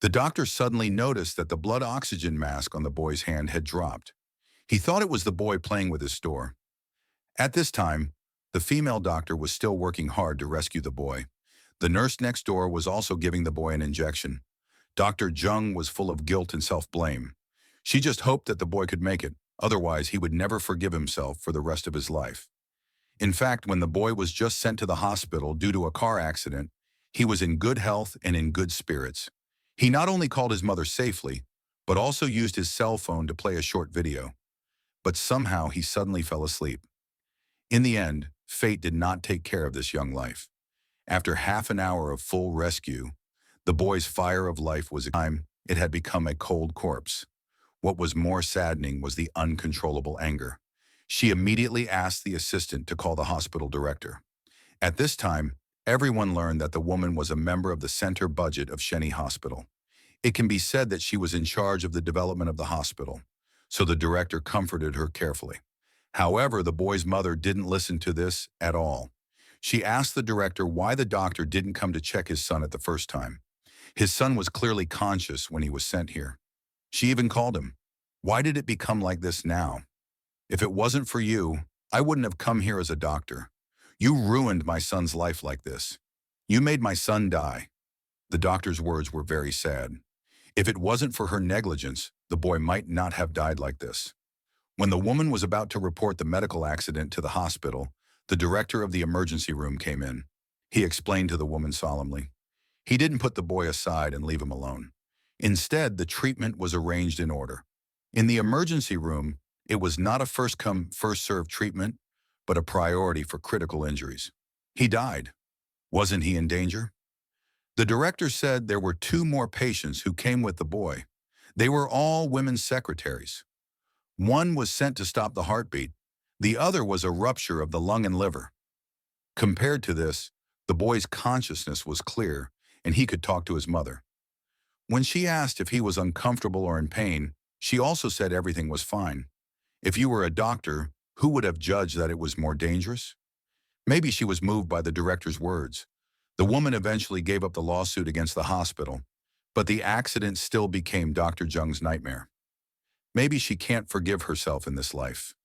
The doctor suddenly noticed that the blood oxygen mask on the boy's hand had dropped. He thought it was the boy playing with his store. At this time, the female doctor was still working hard to rescue the boy. The nurse next door was also giving the boy an injection. Dr. Jung was full of guilt and self-blame. She just hoped that the boy could make it, otherwise he would never forgive himself for the rest of his life. In fact, when the boy was just sent to the hospital due to a car accident, he was in good health and in good spirits. He not only called his mother safely, but also used his cell phone to play a short video. But somehow he suddenly fell asleep. In the end, fate did not take care of this young life. After half an hour of full rescue, the boy's fire of life was time it had become a cold corpse. What was more saddening was the uncontrollable anger. She immediately asked the assistant to call the hospital director. At this time, everyone learned that the woman was a member of the center budget of Shin-hye Hospital. It can be said that she was in charge of the development of the hospital, so the director comforted her carefully. However, the boy's mother didn't listen to this at all. She asked the director why the doctor didn't come to check his son at the first time. His son was clearly conscious when he was sent here. She even called him. Why did it become like this now? If it wasn't for you, I wouldn't have come here as a doctor. You ruined my son's life like this. You made my son die. The doctor's words were very sad. If it wasn't for her negligence, the boy might not have died like this. When the woman was about to report the medical accident to the hospital, the director of the emergency room came in. He explained to the woman solemnly. He didn't put the boy aside and leave him alone. Instead, the treatment was arranged in order. In the emergency room, it was not a first-come, first-served treatment, but a priority for critical injuries. He died. Wasn't he in danger? The director said there were 2 more patients who came with the boy. They were all women's secretaries. One was sent to stop the heartbeat. The other was a rupture of the lung and liver. Compared to this, the boy's consciousness was clear, and he could talk to his mother. When she asked if he was uncomfortable or in pain, she also said everything was fine. If you were a doctor, who would have judged that it was more dangerous? Maybe she was moved by the director's words. The woman eventually gave up the lawsuit against the hospital, but the accident still became Dr. Jung's nightmare. Maybe she can't forgive herself in this life.